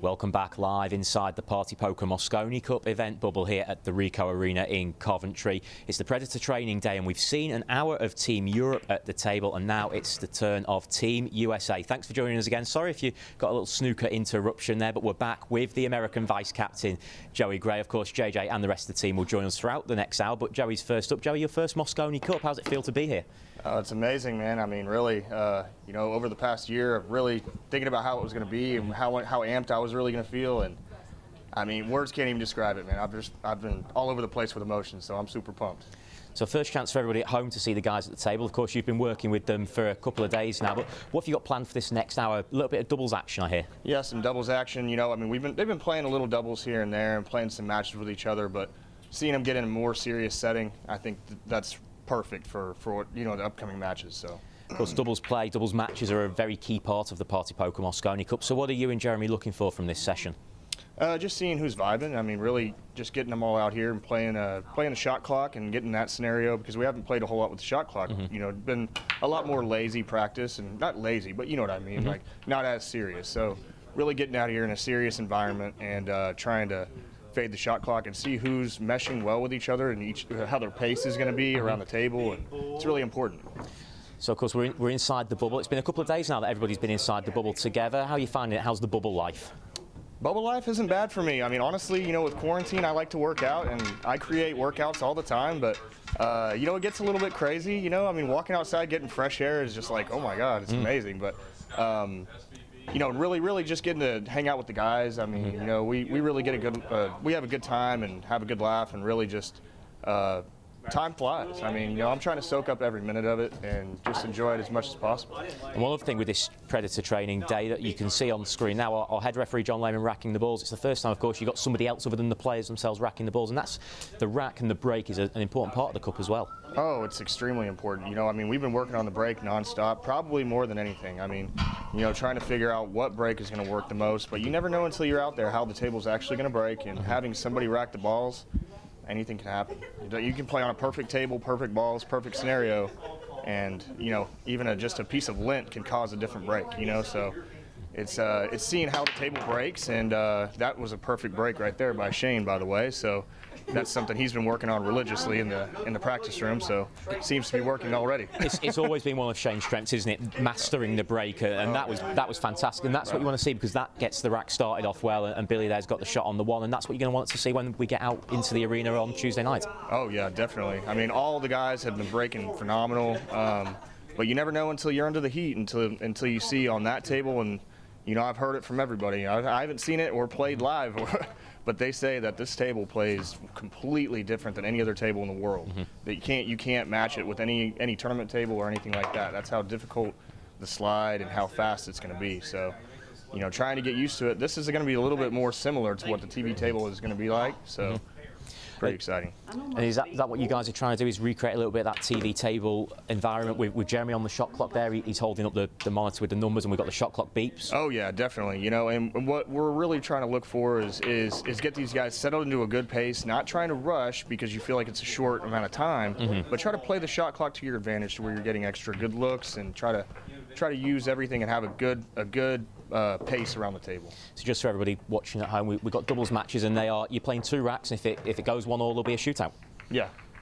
Welcome back live inside the partypoker Mosconi Cup event bubble here at the Ricoh Arena in Coventry. It's the Predator training day and we've seen an hour of Team Europe at the table and now it's the turn of Team USA. Thanks for joining us again. Sorry if you got a little snooker interruption there, but we're back with the American Vice Captain, Joey Gray. Of course, JJ and the rest of the team will join us throughout the next hour, but Joey's first up. Joey, your first Mosconi Cup. How's it feel to be here? It's amazing, man. I mean, really, you know, over the past year, really thinking about how it was going to be and how amped I was really going to feel, and I mean, words can't even describe it, man. I've been all over the place with emotions, so I'm super pumped. So first chance for everybody at home to see the guys at the table. Of course, you've been working with them for a couple of days now, but what have you got planned for this next hour? A little bit of doubles action, I hear. Yeah, some doubles action. You know, I mean, they've been playing a little doubles here and there and playing some matches with each other, but seeing them get in a more serious setting, I think that's perfect for what, you know, the upcoming matches. So of course, doubles play, doubles matches are a very key part of the partypoker Mosconi Cup. So what are you and Jeremy looking for from this session? Just seeing who's vibing. I mean, really just getting them all out here and playing the shot clock and getting that scenario, because we haven't played a whole lot with the shot clock. You know, been a lot more lazy practice, and not lazy, but you know what I mean, like not as serious. So really getting out here in a serious environment and trying to fade the shot clock and see who's meshing well with each other and how their pace is going to be around the table, and it's really important. So, of course, we're inside the bubble. It's been a couple of days now that everybody's been inside the bubble together. How are you finding it? How's the bubble life? Bubble life isn't bad for me. I mean, honestly, you know, with quarantine, I like to work out, and I create workouts all the time, but, you know, it gets a little bit crazy, you know? I mean, walking outside, getting fresh air is just like, oh, my God, it's amazing. But, you know, really just getting to hang out with the guys. I mean, you know, we really get a good, we have a good time and have a good laugh, and really just, time flies. I mean, you know, I'm trying to soak up every minute of it and just enjoy it as much as possible. And one other thing with this Predator training day that you can see on the screen now, our head referee John Lehman racking the balls. It's the first time, of course, you've got somebody else other than the players themselves racking the balls, and that's the rack and the break is an important part of the cup as well. Oh, it's extremely important. You know, I mean, we've been working on the break nonstop, probably more than anything. I mean, you know, trying to figure out what break is going to work the most, but you never know until you're out there how the table's actually going to break, and having somebody rack the balls, anything can happen. You can play on a perfect table, perfect balls, perfect scenario, and, you know, even just a piece of lint can cause a different break, you know, so it's seeing how the table breaks, and that was a perfect break right there by Shane, by the way. So that's something he's been working on religiously in the practice room. So it seems to be working already. It's always been one of Shane's strengths, isn't it? Mastering the break, and that was fantastic. And that's what you want to see, because that gets the rack started off well. And Billy there's got the shot on the one, and that's what you're going to want to see when we get out into the arena on Tuesday night. Oh yeah, definitely. I mean, all the guys have been breaking phenomenal. But you never know until you're under the heat, until you see on that table. And you know, I've heard it from everybody. I haven't seen it or played live, but they say that this table plays completely different than any other table in the world. That you can't match it with any tournament table or anything like that. That's how difficult the slide and how fast it's going to be. So, you know, trying to get used to it. This is going to be a little bit more similar to what the TV table is going to be like. So. Pretty exciting. And is that what you guys are trying to do, is recreate a little bit of that TV table environment with Jeremy on the shot clock there? He's holding up the monitor with the numbers, and we've got the shot clock beeps. Oh yeah, definitely. You know, and what we're really trying to look for is get these guys settled into a good pace, not trying to rush because you feel like it's a short amount of time, but try to play the shot clock to your advantage, to where you're getting extra good looks, and try to use everything and have a good pace around the table. So just for everybody watching at home, we've got doubles matches, and you're playing 2 racks, and if it goes 1-1, there'll be a shootout.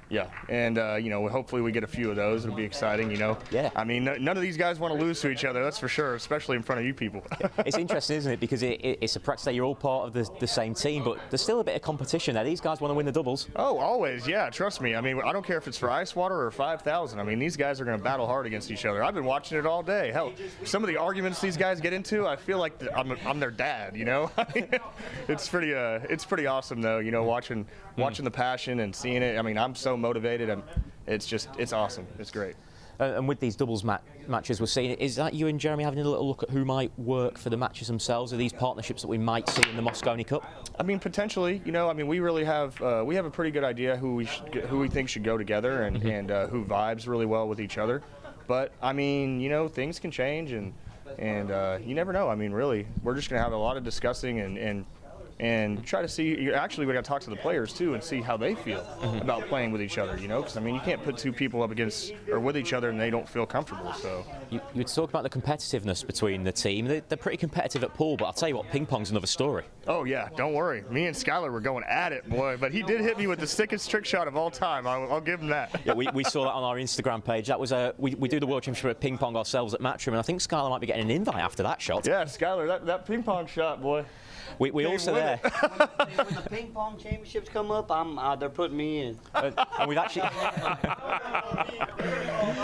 Yeah, and you know, hopefully we get a few of those. It'll be exciting, you know. Yeah. I mean, none of these guys want to lose to each other, that's for sure, especially in front of you people. It's interesting, isn't it? Because it's a practice that you're all part of the same team, but there's still a bit of competition there. These guys want to win the doubles. Oh, always, yeah, trust me. I mean, I don't care if it's for ice water or 5,000. I mean, these guys are going to battle hard against each other. I've been watching it all day. Hell, some of the arguments these guys get into, I feel like I'm their dad, you know. It's pretty awesome though, you know, watching the passion and seeing it. I mean, I'm so motivated. It's awesome. It's great. And with these doubles matches we're seeing, is that you and Jeremy having a little look at who might work for the matches themselves? Are these partnerships that we might see in the Mosconi Cup? I mean, potentially. You know, I mean, we really have a pretty good idea who we think should go together, and who vibes really well with each other. But I mean, you know, things can change, and you never know. I mean, really, we're just going to have a lot of discussing and try to see. Actually, we got to talk to the players too and see how they feel about playing with each other. You know, because I mean, you can't put 2 people up against or with each other and they don't feel comfortable. So you talk about the competitiveness between the team. They're pretty competitive at pool, but I'll tell you what, ping pong's another story. Oh yeah, don't worry. Me and Skylar were going at it, boy. But he did hit me with the sickest trick shot of all time. I'll give him that. Yeah, we saw that on our Instagram page. That was we do the World Championship at ping pong ourselves at Matchroom, and I think Skylar might be getting an invite after that shot. Yeah, Skylar, that ping pong shot, boy. We also there. When the ping pong championships come up, they're putting me in. And we've actually.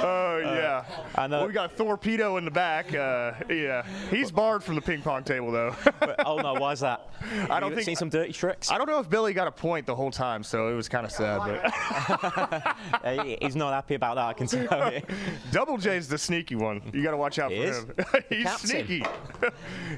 Oh yeah. Well, we got Thorpedo in the back. Yeah, he's barred from the ping pong table though. Oh no, why's that? I don't think seen some dirty tricks. I don't know if Billy got a point the whole time, so it was kind of sad. But he's not happy about that, I can tell you. Double J's the sneaky one. You got to watch out for him. He's Captain. sneaky.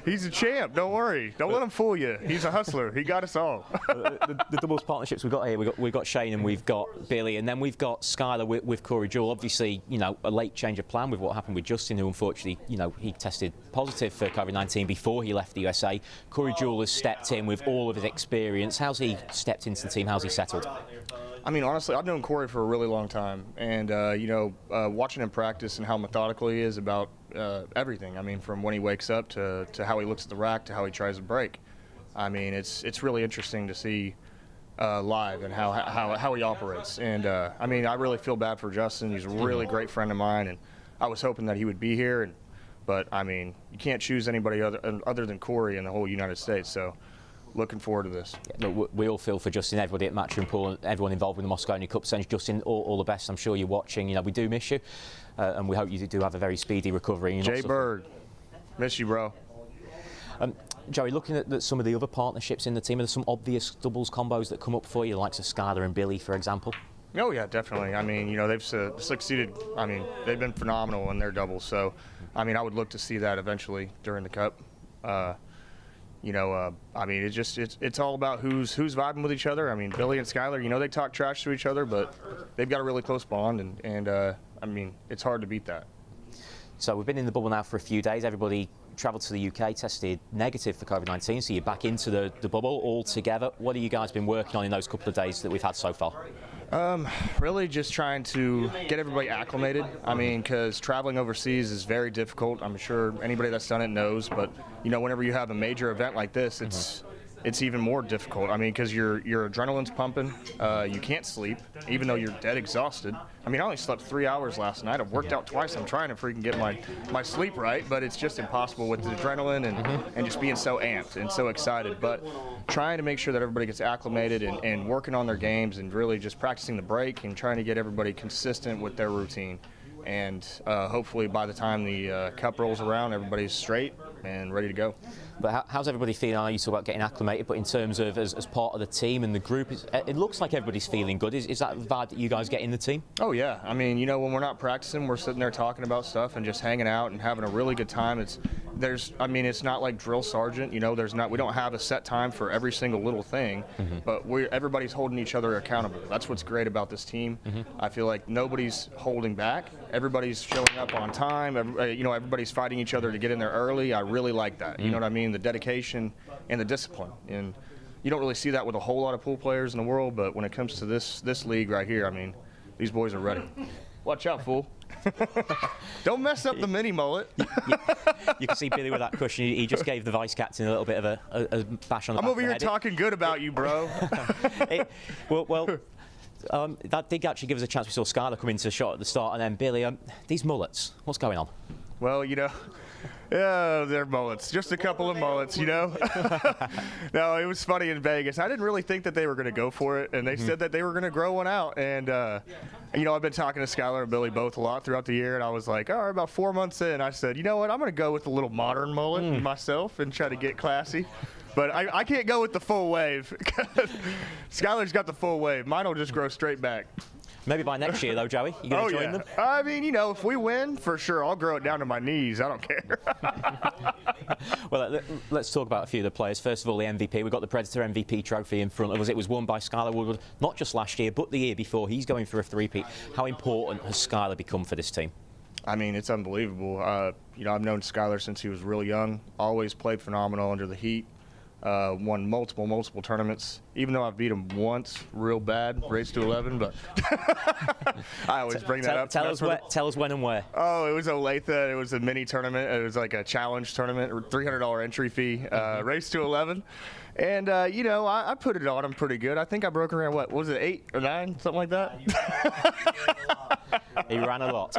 He's a champ. Don't worry. Don't let him fool you. He's a hustler. He got us all. The doubles partnerships we've got here, we've got Shane and we've got Billy, and then we've got Skylar with Corey Jewell. Obviously, you know, a late change of plan with what happened with Justin, who unfortunately, you know, he tested positive for COVID-19 before he left the USA. Corey Jewell has stepped in with all of his experience. How's he stepped into the team? How's he settled? I mean, honestly, I've known Corey for a really long time, and you know, watching him practice and how methodical he is about everything. I mean, from when he wakes up to how he looks at the rack to how he tries to break. I mean, it's really interesting to see live and how he operates. And I mean, I really feel bad for Justin. He's a really great friend of mine, and I was hoping that he would be here. But I mean, you can't choose anybody other than Corey in the whole United States. So. Looking forward to this. Yeah, look, we all feel for Justin, everybody at Matchroom Pool, and everyone involved with the Mosconi Cup. Sends Justin all the best. I'm sure you're watching. You know, we do miss you, and we hope you do have a very speedy recovery. Jay Bird, miss you, bro. Joey, looking at some of the other partnerships in the team, are there some obvious doubles combos that come up for you, the likes of Skylar and Billy, for example? Oh yeah, definitely. I mean, you know, they've succeeded. I mean, they've been phenomenal in their doubles. So, I mean, I would look to see that eventually during the Cup. You know, I mean, it's all about who's vibing with each other. I mean, Billy and Skylar, you know, they talk trash to each other, but they've got a really close bond, and I mean, it's hard to beat that. So we've been in the bubble now for a few days. Everybody travelled to the UK, tested negative for COVID-19, so you're back into the bubble all together. What have you guys been working on in those couple of days that we've had so far? Really just trying to get everybody acclimated. I mean, because traveling overseas is very difficult. I'm sure anybody that's done it knows, but you know, whenever you have a major event like this, it's even more difficult. I mean, because your adrenaline's pumping, you can't sleep, even though you're dead exhausted. I mean, I only slept 3 hours last night. I've worked out twice. I'm trying to freaking get my sleep right, but it's just impossible with the adrenaline and just being so amped and so excited. But trying to make sure that everybody gets acclimated and working on their games and really just practicing the break and trying to get everybody consistent with their routine. And hopefully by the time the cup rolls around, everybody's straight and ready to go. But how's everybody feeling? I know you talk about getting acclimated, but in terms of as part of the team and the group, it looks like everybody's feeling good. Is that the vibe that you guys get in the team? Oh, yeah. I mean, you know, when we're not practicing, we're sitting there talking about stuff and just hanging out and having a really good time. I mean, it's not like drill sergeant, you know, we don't have a set time for every single little thing, but everybody's holding each other accountable. That's what's great about this team. I feel like nobody's holding back. Everybody's showing up on time. You know, everybody's fighting each other to get in there early. I really like that. You know what I mean? The dedication and the discipline. And you don't really see that with a whole lot of pool players in the world, but when it comes to this league right here, I mean, these boys are ready. Watch out, fool. Don't mess up the mini mullet. You can see Billy with that cushion. He just gave the vice captain a little bit of a bash on the back. I'm over here talking good about you, bro. That did actually give us a chance. We saw Skylar come into the shot at the start, and then Billy, these mullets, what's going on? Well, you know, yeah, they're mullets. Just a couple of mullets, you know. No, it was funny in Vegas. I didn't really think that they were going to go for it, and they said that they were going to grow one out. And, you know, I've been talking to Skylar and Billy both a lot throughout the year, and I was like, all right, about 4 months in, I said, you know what, I'm going to go with the little modern mullet myself and try to get classy. But I can't go with the full wave. Skylar's got the full wave. Mine will just grow straight back. Maybe by next year, though, Joey. You going to join them? I mean, you know, if we win, for sure, I'll grow it down to my knees. I don't care. Well, let's talk about a few of the players. First of all, the MVP. We've got the Predator MVP trophy in front of us. It was won by Skylar Woodward, not just last year, but the year before. He's going for a three-peat. How important has Skylar become for this team? I mean, it's unbelievable. You know, I've known Skylar since he was real young. Always played phenomenal under the heat. Won multiple tournaments, even though I've beat him once real bad, raised to 11, but I always bring that up. Tell us when and where. Oh, it was Olathe. It was a mini tournament. It was like a challenge tournament, $300 entry fee, raised to 11. And, you know, I put it on him pretty good. I think I broke around, what was it, 8 or 9, something like that? He ran a lot.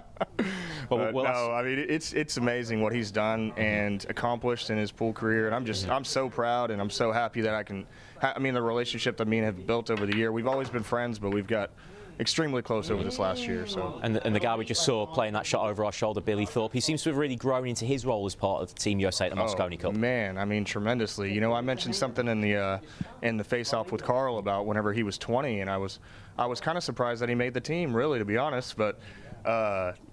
No, I mean, it's amazing what he's done and accomplished in his pool career, and I'm so proud and I'm so happy that I mean, the relationship that me and him have built over the year. We've always been friends, but we've got extremely close over this last year. So. And the guy we just saw playing that shot over our shoulder, Billy Thorpe, he seems to have really grown into his role as part of Team USA at the Mosconi Cup. Man, I mean, tremendously. You know, I mentioned something in the face-off with Carl about whenever he was 20, and I was kind of surprised that he made the team, really, to be honest. But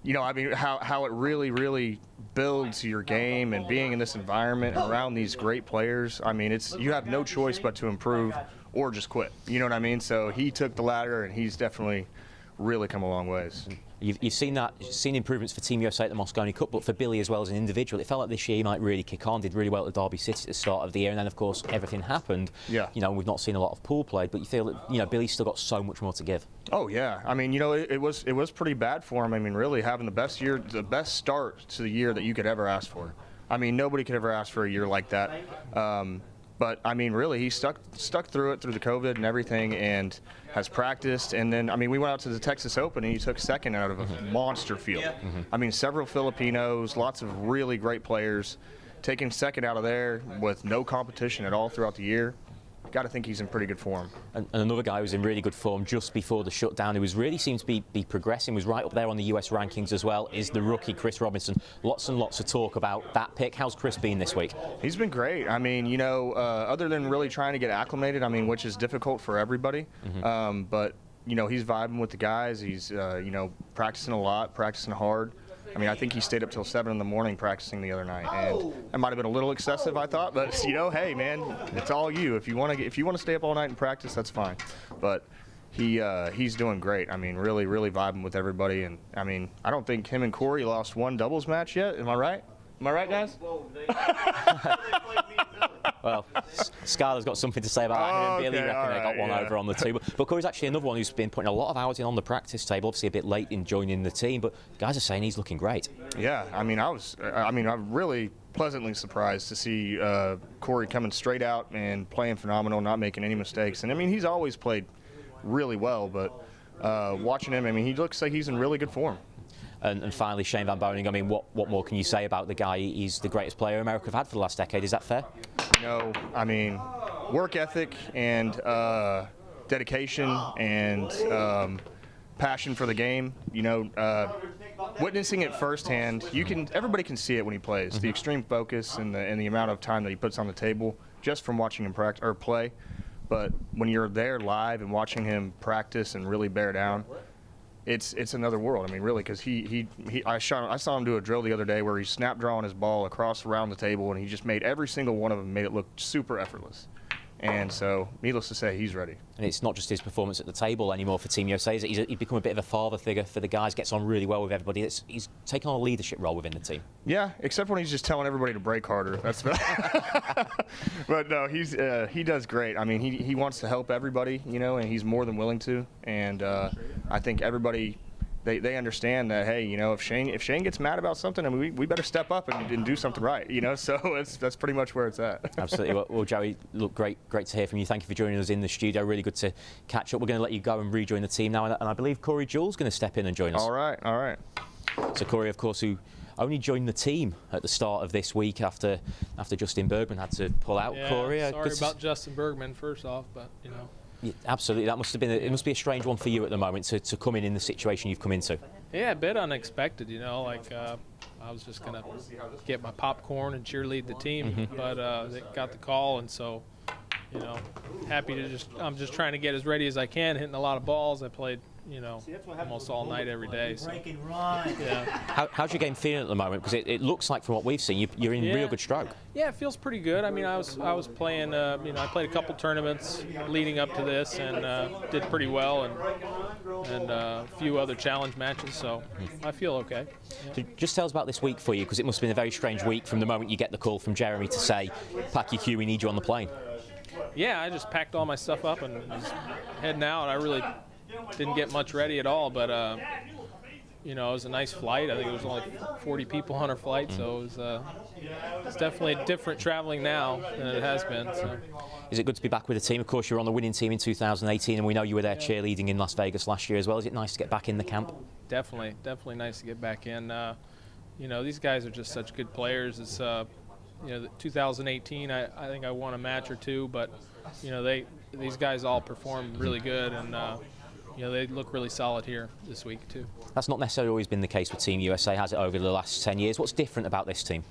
you know, I mean, how it really builds your game and being in this environment and around these great players. I mean, you have no choice but to improve or just quit. You know what I mean? So he took the ladder, and he's definitely really come a long ways. You've seen improvements for Team USA at the Mosconi Cup, but for Billy as well as an individual, it felt like this year he might really kick on. Did really well at Derby City at the start of the year, and then of course everything happened. Yeah. You know, we've not seen a lot of pool play, but you feel that, you know, Billy's still got so much more to give. Oh yeah, I mean, you know, it was pretty bad for him. I mean, really having the best start to the year that you could ever ask for. I mean, nobody could ever ask for a year like that. But I mean, really, he stuck through it, through the COVID and everything, and has practiced. And then, I mean, we went out to the Texas Open, and he took second out of a monster field. I mean, several Filipinos, lots of really great players, taking second out of there with no competition at all throughout the year. Got to think he's in pretty good form. And another guy who was in really good form just before the shutdown, who was really seemed to be progressing, was right up there on the US rankings as well, is the rookie Chris Robinson. Lots and lots of talk about that pick. How's Chris been this week? He's been great. I mean, you know, other than really trying to get acclimated, I mean, which is difficult for everybody, but, you know, he's vibing with the guys. He's, you know, practicing a lot, practicing hard. I mean, I think he stayed up till 7 in the morning practicing the other night, and that might have been a little excessive, I thought. But you know, hey, man, it's all you. If you want to stay up all night and practice, that's fine. But he's doing great. I mean, really vibing with everybody. And I mean, I don't think him and Corey lost one doubles match yet. Am I right? Am I right, guys? Well, Well, Skylar's got something to say about that. Billy reckon they got one over on the tee. But Corey's actually another one who's been putting a lot of hours in on the practice table. Obviously a bit late in joining the team, but guys are saying he's looking great. Yeah, I mean, I'm really pleasantly surprised to see Corey coming straight out and playing phenomenal, not making any mistakes. And I mean, he's always played really well, but watching him, I mean, he looks like he's in really good form. And finally, Shane Van Boening, I mean, what more can you say about the guy? He's the greatest player America have had for the last decade. Is that fair? No, I mean, work ethic and dedication and passion for the game. You know, witnessing it firsthand, everybody can see it when he plays. The extreme focus and the amount of time that he puts on the table just from watching him practice or play. But when you're there live and watching him practice and really bear down, it's another world. I mean, really, because I saw him do a drill the other day where he snap drawing his ball across around the table, and he just made every single one of them, made it look super effortless. And so, needless to say, he's ready. And it's not just his performance at the table anymore for Team USA. He's become a bit of a father figure for the guys, gets on really well with everybody. He's taken on a leadership role within the team. Yeah, except when he's just telling everybody to break harder. That's but no, he does great. I mean, he wants to help everybody, you know, and he's more than willing to. And I think everybody, they understand that, hey, you know, if Shane gets mad about something, I mean, we better step up and do something right, you know. So that's pretty much where it's at. Absolutely. Well, Joey, look, great to hear from you. Thank you for joining us in the studio. Really good to catch up. We're going to let you go and rejoin the team now, and I believe Corey Jewell's going to step in and join us. All right. So Corey, of course, who only joined the team at the start of this week after Justin Bergman had to pull out. Yeah, Corey, sorry about Justin Bergman first off, but you know. Yeah, absolutely, that must have been it must be a strange one for you at the moment to come in the situation you've come into. Yeah, a bit unexpected, you know. Like I was just gonna get my popcorn and cheerlead the team, but they got the call, and so you know, I'm just trying to get as ready as I can, hitting a lot of balls. I played, you know, almost all night every day. So. Yeah. How's your game feeling at the moment? Because it looks like, from what we've seen, you're in real good stroke. Yeah, it feels pretty good. I mean, I was playing. You know, I played a couple tournaments leading up to this and did pretty well, and a few other challenge matches. So I feel okay. Yeah. So just tell us about this week for you, because it must have been a very strange week from the moment you get the call from Jeremy to say, pack your cue, we need you on the plane. Yeah, I just packed all my stuff up and was heading out. I really didn't get much ready at all, but you know, it was a nice flight. I think it was only 40 people on our flight, so it's definitely different traveling now than it has been. So. Is it good to be back with the team? Of course, you were on the winning team in 2018, and we know you were there cheerleading in Las Vegas last year as well. Is it nice to get back in the camp? Definitely nice to get back in. You know, these guys are just such good players. It's you know, 2018, I think I won a match or two, but you know, these guys all performed really good, and you know, they look really solid here this week too. That's not necessarily always been the case with Team USA, has it, over the last 10 years? What's different about this team?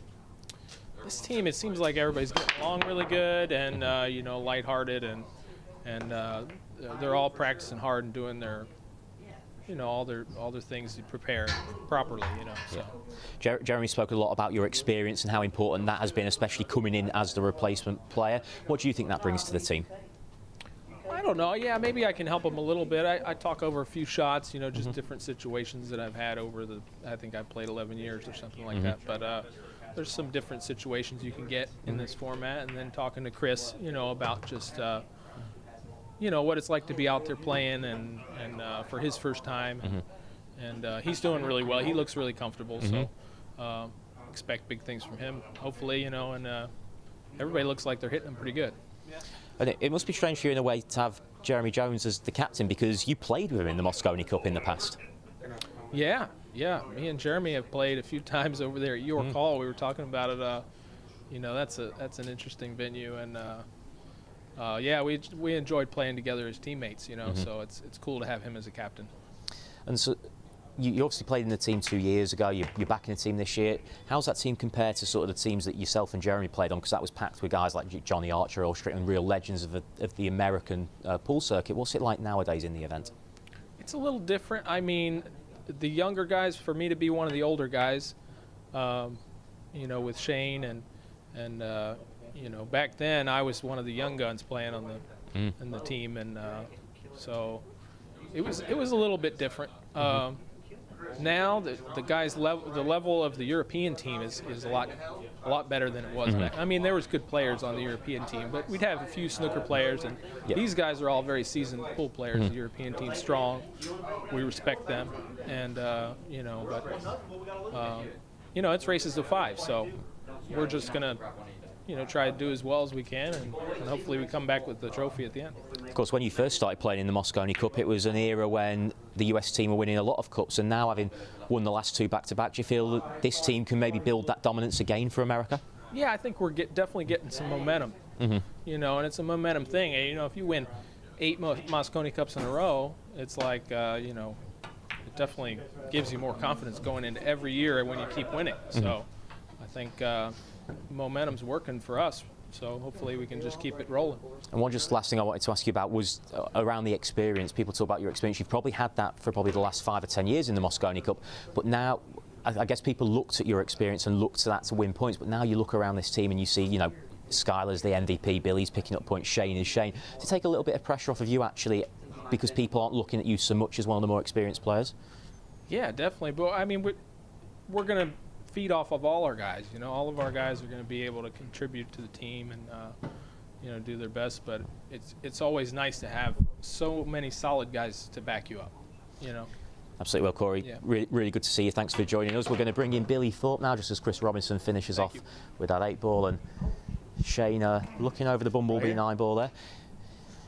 This team, it seems like everybody's getting along really good, and you know, lighthearted, and they're all practicing hard and doing their, you know, all their things to prepare properly, you know. So. Yeah. Jeremy spoke a lot about your experience and how important that has been, especially coming in as the replacement player. What do you think that brings to the team? I don't know. Yeah, maybe I can help him a little bit. I talk over a few shots, you know, just different situations that I've had over I think I've played 11 years or something like that. But there's some different situations you can get in this format, and then talking to Chris, you know, about just you know, what it's like to be out there playing and for his first time, and he's doing really well. He looks really comfortable, so expect big things from him, hopefully, you know, and everybody looks like they're hitting him pretty good. And it must be strange for you in a way to have Jeremy Jones as the captain, because you played with him in the Mosconi Cup in the past. Yeah. Me and Jeremy have played a few times over there at York Hall. We were talking about it. You know, that's an interesting venue, and yeah, we enjoyed playing together as teammates. You know, so it's cool to have him as a captain. And so, you obviously played in the team 2 years ago. You're back in the team this year. How's that team compared to sort of the teams that yourself and Jeremy played on? Because that was packed with guys like Johnny Archer, Earl Strickland, real legends of the American pool circuit. What's it like nowadays in the event? It's a little different. I mean, the younger guys, for me to be one of the older guys, you know, with Shane and you know, back then I was one of the young guns playing on the team, and so it was a little bit different. now the guys the level of the European team is a lot better than it was back. I mean, there was good players on the European team, but we'd have a few snooker players, and these guys are all very seasoned pool players. The European team's strong. We respect them, and you know, but you know, it's races to 5, so we're just gonna, you know, try to do as well as we can, and hopefully we come back with the trophy at the end. Of course, when you first started playing in the Mosconi Cup, it was an era when the US team were winning a lot of cups, and now having won the last 2 back-to-back, do you feel that this team can maybe build that dominance again for America? Yeah, I think we're definitely getting some momentum. You know, and it's a momentum thing. And, you know, if you win 8 Mosconi Cups in a row, it's like, you know, it definitely gives you more confidence going into every year when you keep winning. So I think momentum's working for us. So hopefully we can just keep it rolling. And one just last thing I wanted to ask you about was around the experience. People talk about your experience. You've probably had that for probably the last 5 or 10 years in the Mosconi Cup. But now, I guess people looked at your experience and looked to that to win points. But now you look around this team and you see, you know, Skylar's the MVP, Billy's picking up points, Shane is Shane. To take a little bit of pressure off of you, actually, because people aren't looking at you so much as one of the more experienced players? Yeah, definitely. But, I mean, we're going to feed off of all our guys. You know, all of our guys are going to be able to contribute to the team and you know, do their best. But it's always nice to have so many solid guys to back you up. You know. Absolutely. Well, Corey, yeah. really good to see you. Thanks for joining us. We're going to bring in Billy Thorpe now, just as Chris Robinson finishes off with that 8-ball, and Shane looking over the Bumblebee 9-ball there.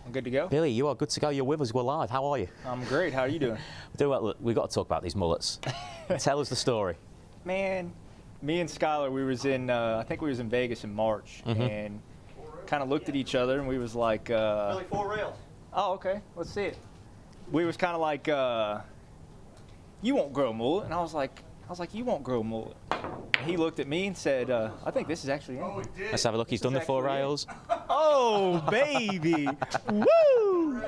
I'm good to go. Billy, you are good to go. You're with us. We're live. How are you? I'm great. How are you doing? Doing well. Look, we've got to talk about these mullets. Tell us the story. Man, me and Skylar, we was in, I think we was in Vegas in March, and kind of looked at each other, and we was like, Really 4 rails. Oh, okay. Let's see it. We was kind of like, you won't grow a mullet. And I was like, you won't grow a mullet. And he looked at me and said, I think this is actually in. Let's have a look. He's done the 4 rails. Oh, baby. Woo!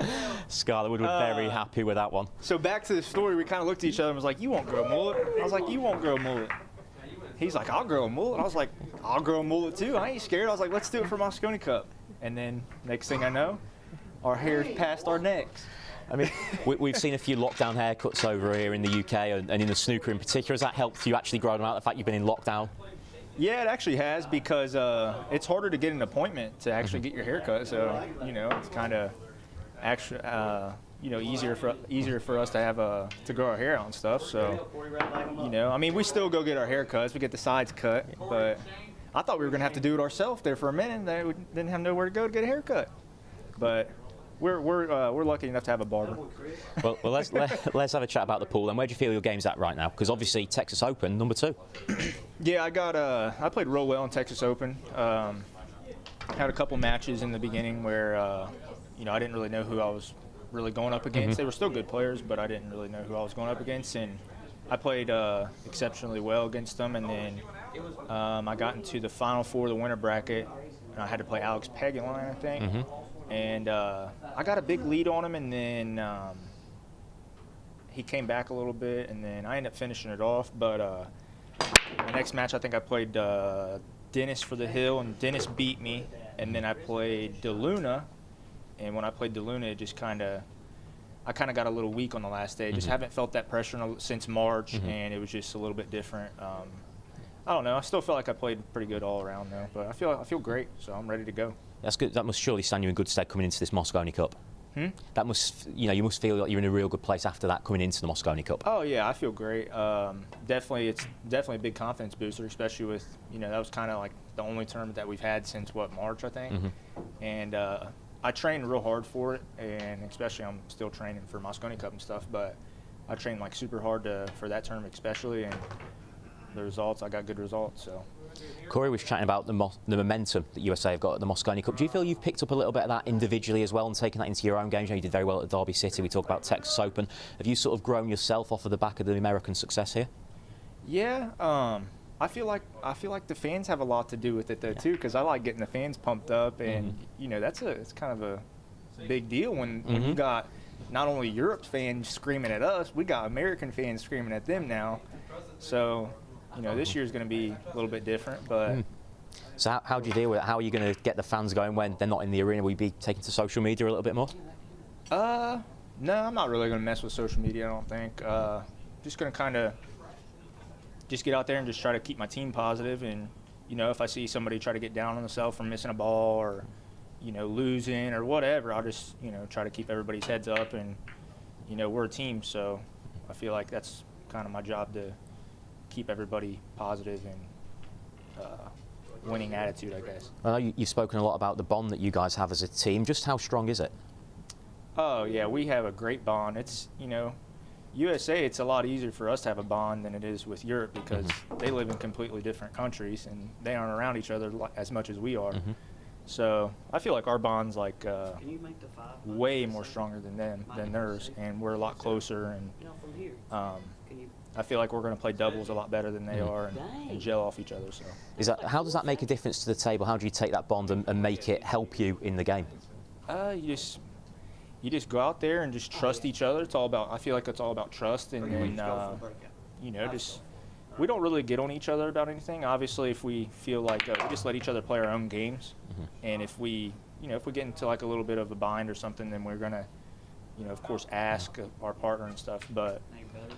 Skylar would be very happy with that one. So back to the story, we kind of looked at each other and was like, you won't grow a mullet. I was like, you won't grow a mullet. He's like, I'll grow a mullet. I was like, I'll grow a mullet too. I ain't scared. I was like, let's do it for Mosconi Cup. And then next thing I know, our hair's past our necks. I mean, we've seen a few lockdown haircuts over here in the UK and in the snooker in particular. Has that helped you actually grow them out, the fact you've been in lockdown? Yeah, it actually has, because it's harder to get an appointment to actually get your hair cut. So, you know, it's kind of actually, you know, easier for us to have to grow our hair out and stuff. So, you know, I mean, we still go get our hair cuts. We get the sides cut, but I thought we were going to have to do it ourselves there for a minute. And we didn't have nowhere to go to get a haircut. But we're lucky enough to have a barber. Well, let's have a chat about the pool. And where do you feel your game's at right now? Because obviously Texas Open, number 2. Yeah, I played real well in Texas Open. Had a couple matches in the beginning where you know, I didn't really know who I was really going up against. They were still good players, but I didn't really know who I was going up against. And I played exceptionally well against them. And then I got into the Final 4 of the winter bracket, and I had to play Alex Peguline, I think. And I got a big lead on him, and then he came back a little bit, and then I ended up finishing it off. But the next match, I think I played Dennis for the Hill, and Dennis beat me. And then I played DeLuna, and when I played DeLuna, it just I kind of got a little weak on the last day. Just haven't felt that pressure since March, and it was just a little bit different. I don't know. I still feel like I played pretty good all around though, but I feel great, so I'm ready to go. That's good. That must surely stand you in good stead coming into this Mosconi Cup. That must, you know, you must feel like you're in a real good place after that coming into the Mosconi Cup. Oh yeah, I feel great. Definitely, it's definitely a big confidence booster, especially with, you know, that was kind of like the only tournament that we've had since March, I think. And I trained real hard for it, and especially I'm still training for Mosconi Cup and stuff. But I trained like super hard for that tournament, especially, and the results. I got good results, so. Corey was chatting about the momentum that USA have got at the Mosconi Cup. Do you feel you've picked up a little bit of that individually as well and taken that into your own games? You know, you did very well at Derby City. We talk about Texas Open. Have you sort of grown yourself off of the back of the American success here? Yeah, I feel like the fans have a lot to do with it though too, because I like getting the fans pumped up, and you know, it's kind of a big deal when you got not only Europe's fans screaming at us, we got American fans screaming at them now. So, you know, this year's going to be a little bit different, but. So how do you deal with it? How are you going to get the fans going when they're not in the arena? Will you be taking to social media a little bit more? No, I'm not really going to mess with social media, I don't think. just going to kind of just get out there and just try to keep my team positive. And, you know, if I see somebody try to get down on themselves from missing a ball or, you know, losing or whatever, I'll just, you know, try to keep everybody's heads up. And, you know, we're a team, so I feel like that's kind of my job, to keep everybody positive and winning attitude, I guess. I know you've spoken a lot about the bond that you guys have as a team. Just how strong is it? Oh, yeah, we have a great bond. It's, you know, USA, it's a lot easier for us to have a bond than it is with Europe, because they live in completely different countries and they aren't around each other as much as we are. So I feel like our bond's like way more stronger than theirs, and we're a lot closer. And I feel like we're going to play doubles a lot better than they are, and gel off each other. So how does that make a difference to the table? How do you take that bond and make it help you in the game? You just go out there and just trust each other. It's all about, I feel like it's all about trust, and you know, just, we don't really get on each other about anything. Obviously, if we feel like we just let each other play our own games, and if we, you know, if we get into like a little bit of a bind or something, then we're gonna, you know, of course, ask our partner and stuff. But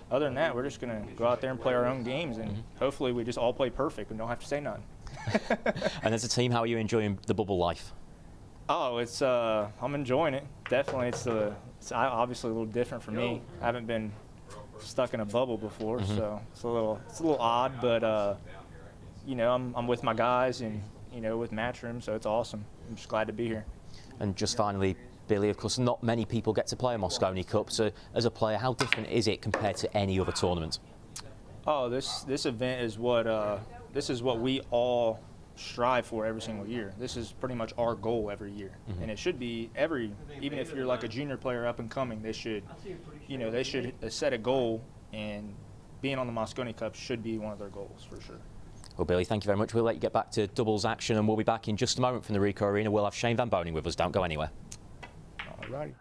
other than that, we're just gonna go out there and play our own games, and hopefully we just all play perfect and don't have to say nothing. And as a team, how are you enjoying the bubble life? Oh, it's I'm enjoying it. Definitely, it's obviously a little different for me. I haven't been stuck in a bubble before, so it's a little odd. But you know, I'm with my guys, and you know, with Matchroom, so it's awesome. I'm just glad to be here. And just finally, Billy, of course, not many people get to play a Mosconi Cup. So, as a player, how different is it compared to any other tournament? Oh, this event is what we all strive for every single year. This is pretty much our goal every year, and it should be even if you're like a junior player up and coming, they should set a goal, and being on the Mosconi Cup should be one of their goals for sure. Well, Billy, thank you very much. We'll let you get back to doubles action, and we'll be back in just a moment from the Ricoh Arena. We'll have Shane Van Boning with us. Don't go anywhere. All righty.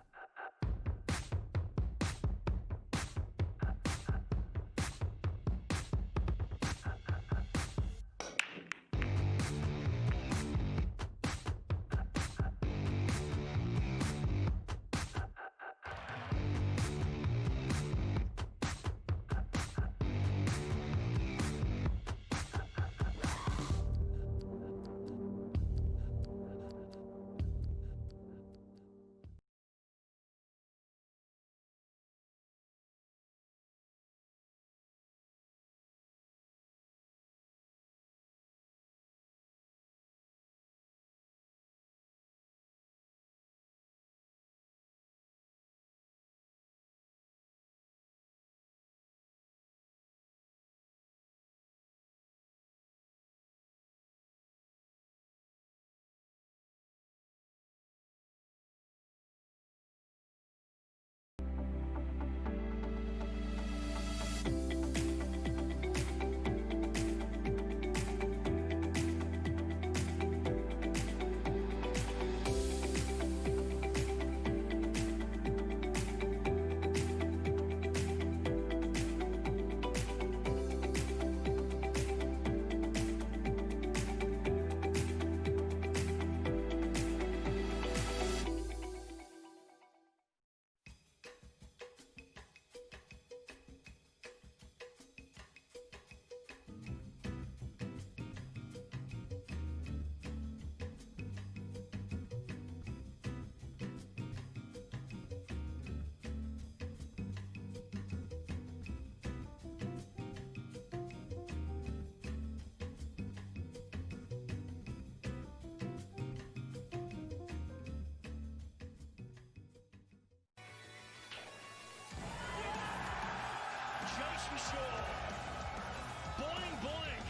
Boing, boing,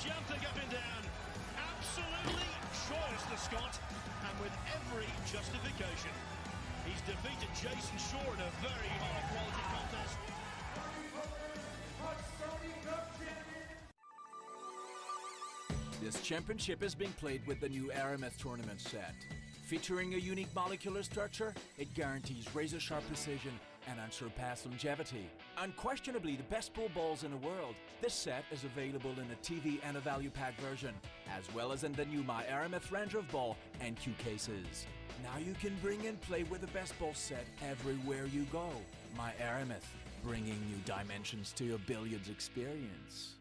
jumping up and down. Absolutely joyous, the Scot, and with every justification. He's defeated Jason Shaw in a very high-quality contest. This championship is being played with the new Aramith tournament set. Featuring a unique molecular structure, it guarantees razor-sharp precision and unsurpassed longevity. Unquestionably the best pool balls in the world, this set is available in a TV and a value pack version, as well as in the new My Aramith Ranger of Ball and Q cases. Now you can bring and play with the best ball set everywhere you go. My Aramith, bringing new dimensions to your billiards experience.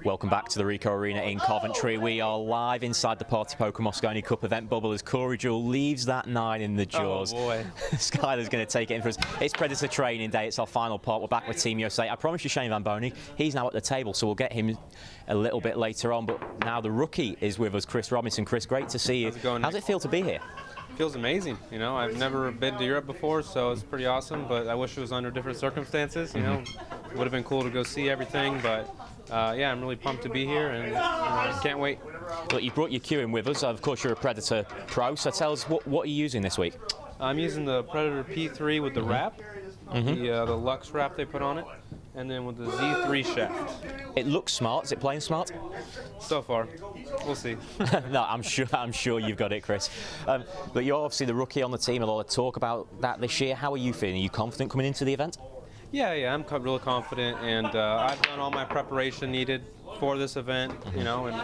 Welcome back to the Ricoh Arena in Coventry. We are live inside the partypoker Mosconi Cup event bubble as Corey Jewell leaves that 9 in the jaws. Oh boy. Skyler's going to take it in for us. It's Predator training day. It's our final part. We're back with Team USA. I promised you Shane Van Boney. He's now at the table, so we'll get him a little bit later on. But now the rookie is with us, Chris Robinson. Chris, great to see you. How's it going, How's it feel to be here? Feels amazing. You know, I've never been to Europe before, so it's pretty awesome, but I wish it was under different circumstances, you know. It would have been cool to go see everything, but yeah, I'm really pumped to be here and can't wait. Look, you brought your cue in with us. Of course, you're a Predator pro, so tell us, what are you using this week? I'm using the Predator P3 with the wrap, the Lux wrap they put on it, and then with the Z3 shaft. It looks smart. Is it playing smart? So far. We'll see. No, I'm sure you've got it, Chris. But you're obviously the rookie on the team. A lot of talk about that this year. How are you feeling? Are you confident coming into the event? Yeah, I'm real confident, and I've done all my preparation needed for this event, you know, and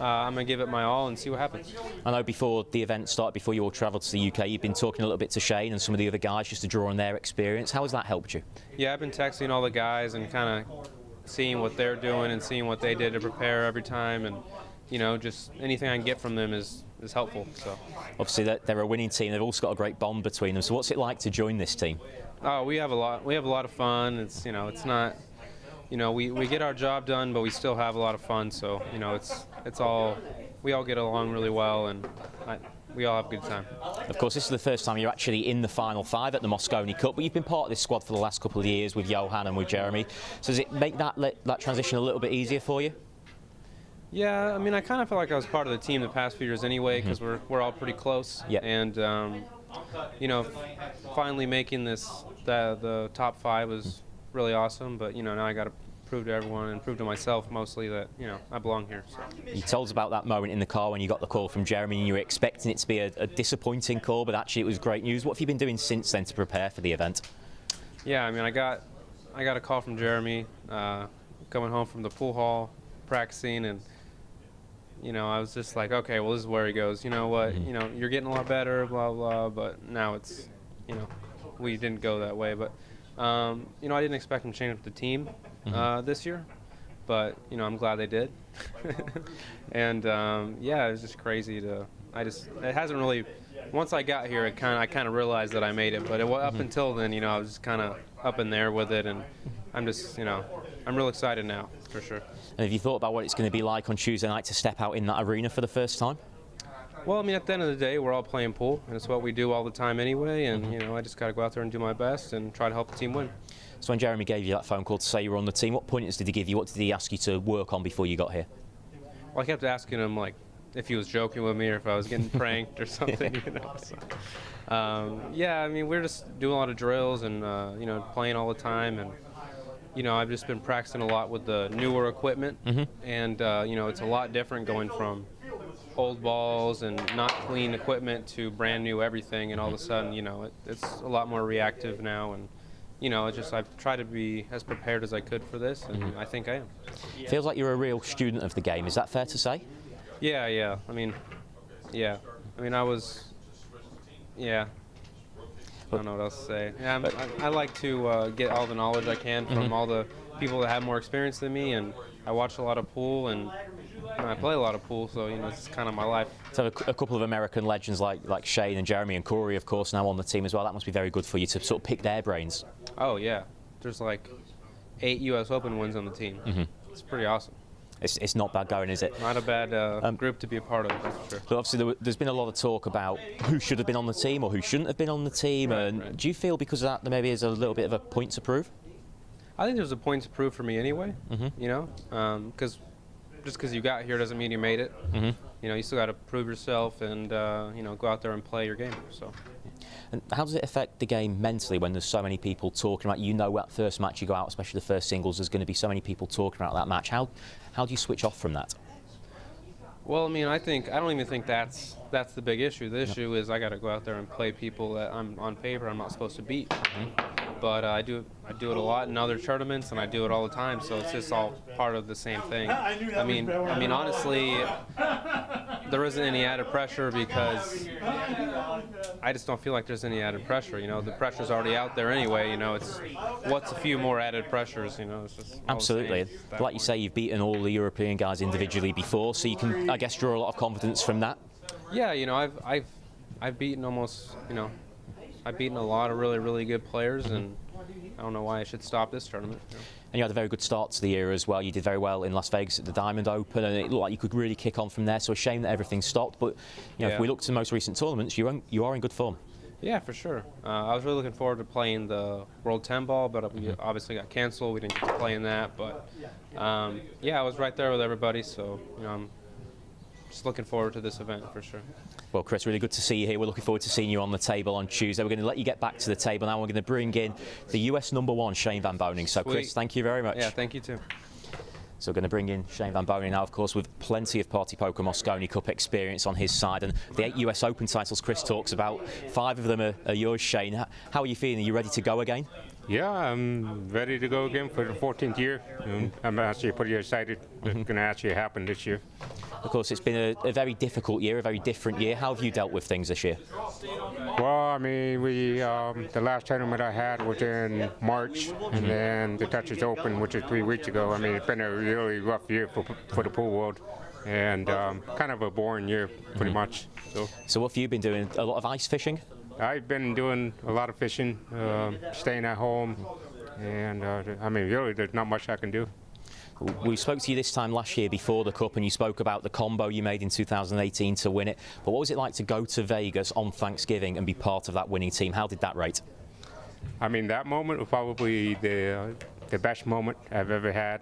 I'm going to give it my all and see what happens. I know before the event started, before you all travelled to the UK, you've been talking a little bit to Shane and some of the other guys just to draw on their experience. How has that helped you? Yeah, I've been texting all the guys and kind of seeing what they're doing and seeing what they did to prepare every time, and you know, just anything I can get from them is helpful. So obviously they're a winning team. They've also got a great bond between them. So what's it like to join this team? Oh, we have a lot of fun. It's, you know, it's not, you know, we get our job done, but we still have a lot of fun. So, you know, it's all, we all get along really well, and we all have a good time. Of course, this is the first time you're actually in the final 5 at the Mosconi Cup, but you've been part of this squad for the last couple of years with Johan and with Jeremy. So does it make that transition a little bit easier for you? Yeah, I mean, I kind of feel like I was part of the team the past few years anyway, because we're all pretty close. Yeah. And you know, finally making the top 5 was really awesome. But you know, now I got to prove to everyone and prove to myself mostly that, you know, I belong here. So. You told us about that moment in the car when you got the call from Jeremy, and you were expecting it to be a disappointing call, but actually it was great news. What have you been doing since then to prepare for the event? Yeah, I mean, I got a call from Jeremy coming home from the pool hall practicing, and you know, I was just like, okay, well, this is where he goes. You know what? You know, you're getting a lot better, blah, blah, but now it's, you know, we didn't go that way. But, you know, I didn't expect him to change up the team this year, but, you know, I'm glad they did. And, yeah, it was just crazy to, it hasn't really, once I got here, I kind of realized that I made it. But up until then, you know, I was just kind of up in there with it, and I'm just, you know, I'm real excited now. for sure. And have you thought about what it's going to be like on Tuesday night to step out in that arena for the first time? Well, I mean, at the end of the day, we're all playing pool, and it's what we do all the time anyway. And you know, I just got to go out there and do my best and try to help the team win. So when Jeremy gave you that phone call to say you were on the team, what pointers did he give you? What did he ask you to work on before you got here? Well, I kept asking him like if he was joking with me or if I was getting pranked or something. You know. So, yeah, I mean, we're just doing a lot of drills and you know, playing all the time, and you know, I've just been practicing a lot with the newer equipment, and you know, it's a lot different going from old balls and not clean equipment to brand new everything, and all of a sudden, you know, it's a lot more reactive now, and you know, it's just I've tried to be as prepared as I could for this, and I think I am. Feels like you're a real student of the game. Is that fair to say? Yeah, yeah. I mean, yeah. I mean, I was, yeah. I don't know what else to say. Yeah, I like to get all the knowledge I can from all the people that have more experience than me, and I watch a lot of pool, and I play a lot of pool, so you know, it's kind of my life. So a couple of American legends like Shane and Jeremy and Corey, of course, now on the team as well. That must be very good for you to sort of pick their brains. Oh yeah, there's like 8 U.S. Open wins on the team. It's pretty awesome. It's not bad going, is it? Not a bad group to be a part of, that's for sure. But obviously there's been a lot of talk about who should have been on the team or who shouldn't have been on the team. And do you feel because of that there maybe is a little bit of a point to prove? I think there's a point to prove for me anyway. You know, because just because you got here doesn't mean you made it. You know, you still got to prove yourself and you know, go out there and play your game. So. And how does it affect the game mentally when there's so many people talking about, you know, that first match you go out, especially the first singles, there's going to be so many people talking about that match. How do you switch off from that? Well, I mean, I don't even think that's the big issue. The issue is I got to go out there and play people that I'm on paper I'm not supposed to beat. But I do it a lot in other tournaments, and I do it all the time. So it's just all part of the same thing. I mean, honestly, there isn't any added pressure because I just don't feel like there's any added pressure. You know, the pressure's already out there anyway. You know, it's what's a few more added pressers. You know, it's just absolutely. Like you say, you've beaten all the European guys individually before, so you can, I guess, draw a lot of confidence from that. Yeah, you know, I've beaten almost, you know, I've beaten a lot of really good players, and I don't know why I should stop this tournament. You know? And you had a very good start to the year as well. You did very well in Las Vegas at the Diamond Open, and it looked like you could really kick on from there. So a shame that everything stopped. But you know, if we look to the most recent tournaments, you are in good form. Yeah, for sure. I was really looking forward to playing the World 10 ball, but we obviously got canceled. We didn't get to play in that. But yeah, I was right there with everybody. So you know, I'm just looking forward to this event for sure. Well, Chris, really good to see you here. We're looking forward to seeing you on the table on Tuesday. We're going to let you get back to the table now. We're going to bring in the US #1, Shane Van Boening. So, Chris, thank you very much. Yeah, thank you too. So we're going to bring in Shane Van Boening now, of course, with plenty of partypoker Mosconi Cup experience on his side. And the 8 US Open titles Chris talks about, 5 of them are yours, Shane. How are you feeling? Are you ready to go again? Yeah, I'm ready to go again for the 14th year. I'm actually pretty excited. It's going to actually happen this year. Of course, it's been a very difficult year, a very different year. How have you dealt with things this year? Well, I mean, the last tournament I had was in March, and then the Texas Open, which is 3 weeks ago. I mean, it's been a really rough year for the pool world, and kind of a boring year, pretty much. So what have you been doing? A lot of ice fishing? I've been doing a lot of fishing, staying at home, and I mean, really, there's not much I can do. We spoke to you this time last year before the Cup, and you spoke about the combo you made in 2018 to win it. But what was it like to go to Vegas on Thanksgiving and be part of that winning team? How did that rate? I mean, that moment was probably the best moment I've ever had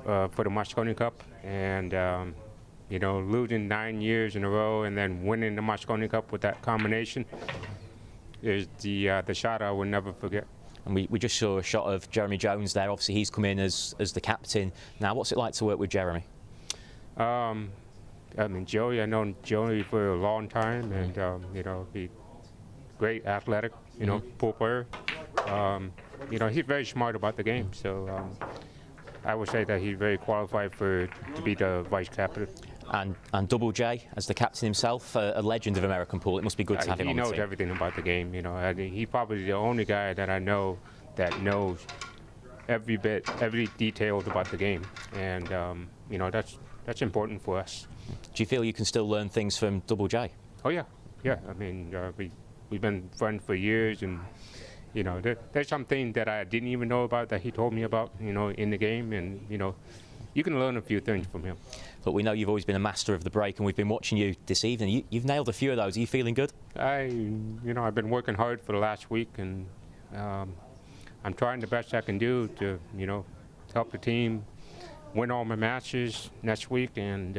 for the Mosconi Cup. And, you know, losing 9 years in a row and then winning the Mosconi Cup with that combination is the shot I will never forget. And we just saw a shot of Jeremy Jones there. Obviously, he's come in as the captain. Now, what's it like to work with Jeremy? I mean, Joey, I've known Joey for a long time, and, you know, he's great athletic, you know, pool player. You know, he's very smart about the game, so I would say that he's very qualified to be the vice captain. And Double J, as the captain himself, a legend of American pool. It must be good to have him on the team. He knows everything about the game. You know, he's probably the only guy that I know that knows every detail about the game, and you know, that's important for us. Do you feel you can still learn things from Double J? Oh yeah, yeah. I mean, we've been friends for years, and you know, there's something that I didn't even know about that he told me about, you know, in the game, and you know, you can learn a few things from him. But we know you've always been a master of the break, and we've been watching you this evening. You've nailed a few of those. Are you feeling good? I've been working hard for the last week, and I'm trying the best I can do to, help the team win all my matches next week, and